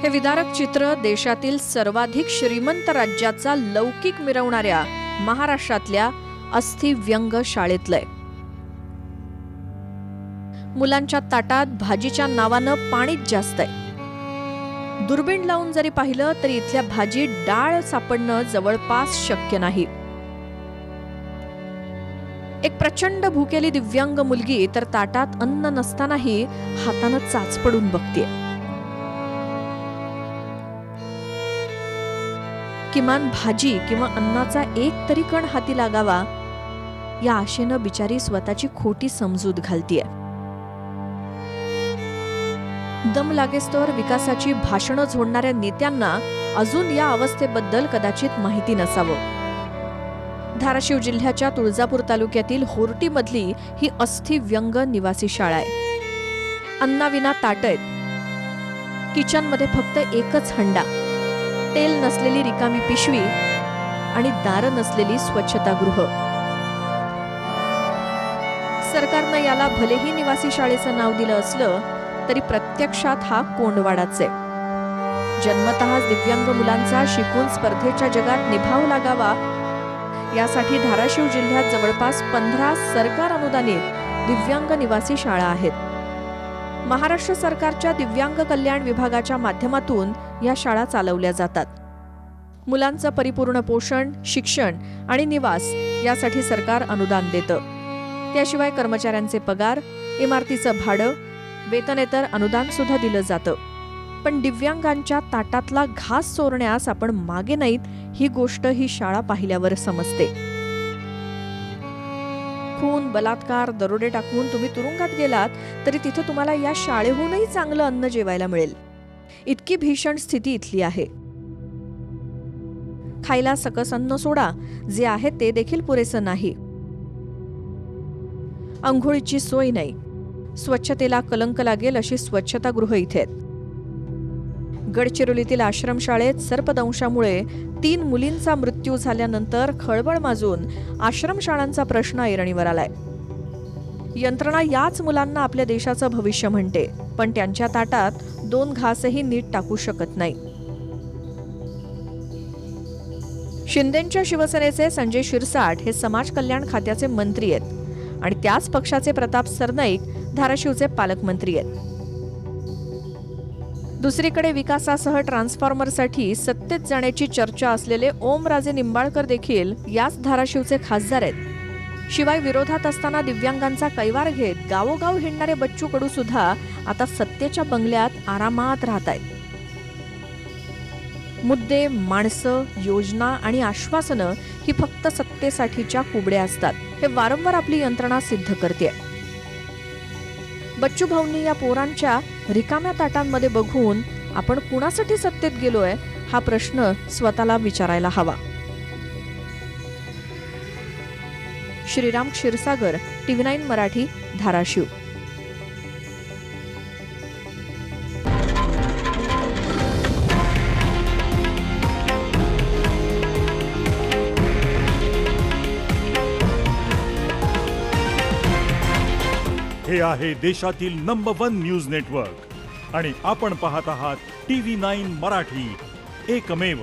हे विदारक चित्र देशातील सर्वाधिक श्रीमंत राज्याचा लौकिक मिरवणाऱ्या महाराष्ट्रातल्या अस्थिव्यंग शाळेतलंय. मुलांच्या ताटात भाजीच्या नावानं पाणीच जास्त आहे. दुर्बीण लावून जरी पाहिलं तरी इथल्या भाजीत डाळ सापडणं जवळपास शक्य नाही. एक प्रचंड भुकेली दिव्यांग मुलगी तर ताटात अन्न नसतानाही हातानं चाच पडून बघतेय. किमान भाजी किंवा अन्नाचा एक तरी कण हाती लागावा या आशेनं बिचारी स्वतःची खोटी समजूत घालतीये. दम लागेस्तोवर विकासाची भाषणं झोडणाऱ्या नेत्यांना अजून या अवस्थेबद्दल कदाचित माहिती नसावं. धाराशिव जिल्ह्याच्या तुळजापूर तालुक्यातील होर्टीमधली ही अस्थिव्यंग निवासी शाळा आहे. अन्नाविना ताट आहेत. किचनमध्ये फक्त एकच हंडा, तेल नसलेली रिकामी पिशवी आणि दारं नसलेली स्वच्छतागृह. सरकारनं याला भलेही निवासी शाळेचं नाव दिलं असलं तरी प्रत्यक्षात हा कोंडवाडाच आहे. जन्मतःच दिव्यांग मुलांचा शिकून स्पर्धेच्या जगात निभाव लागावा यासाठी धाराशिव जिल्ह्यात जवळपास 15 सरकार अनुदानित दिव्यांग निवासी शाळा आहेत. महाराष्ट्र सरकारच्या दिव्यांग कल्याण विभागाच्या माध्यमातून या शाळा चालवल्या जातात. मुलांचं परिपूर्ण पोषण, शिक्षण आणि निवास यासाठी सरकार अनुदान देतं. त्याशिवाय कर्मचाऱ्यांचे पगार, इमारतीचं भाडं, वेतनेतर अनुदान सुद्धा दिलं जातं. पण दिव्यांगांच्या ताटातला घास चोरण्यास आपण मागे नाहीत ही गोष्ट ही शाळा पाहिल्यावर समजते. खून, बलात्कार, दरोडे टाकून तुम्ही तुरुंगात गेलात तरी तिथं तुम्हाला या शाळेहूनही चांगलं अन्न जेवायला मिळेल. इतकी भीषण स्थिती इथली आहे. खायला सकस अन्न सोडा, जे आहे ते देखील पुरेसं नाही. अंघोळीची सोय नाही. स्वच्छतेला कलंक लागेल अशी स्वच्छतागृह इथे आहेत. गडचिरोलीतील आश्रमशाळेत सर्पदंशामुळे 3 मुलींचा मृत्यू झाल्यानंतर खळबळ माजून आश्रमशाळांचा प्रश्न ऐरणीवर आलाय. यंत्रणा याच मुलांना आपल्या देशाचं भविष्य म्हणते, पण त्यांच्या ताटात 2 घासही नीट टाकू शकत नाही. शिंदेंच्या शिवसेनेचे संजय शिरसाट हे समाज कल्याण खात्याचे मंत्री आहेत आणि त्याच पक्षाचे प्रताप सरनाईक धाराशिवचे पालकमंत्री आहेत. दुसरीकडे विकासासह ट्रान्सफॉर्मरसाठी सत्तेत जाण्याची चर्चा असलेले ओमराजे निंबाळकर देखील याच धाराशिवचे खासदार आहेत. शिवाय विरोधात असताना दिव्यांगांचा कैवार घेत गावोगाव हिंडणारे बच्चू कडू सुद्धा आता सत्तेच्या बंगल्यात आरामात राहत आहेत. मुद्दे, माणसं, योजना आणि आश्वासनं ही फक्त सत्तेसाठीच्या कुबड्या असतात हे वारंवार आपली यंत्रणा सिद्ध करते. बच्चू भाऊंनी या पोरांच्या रिकाम्या ताटांमध्ये बघून आपण कुणासाठी सत्तेत गेलोय हा प्रश्न स्वतःला विचारायला हवा. श्रीराम क्षीरसागर, TV9 मराठी, धाराशिव. हे आहे देशातील नंबर 1 न्यूज नेटवर्क आणि आपण पाहत आहात TV9 मराठी, एकमेव.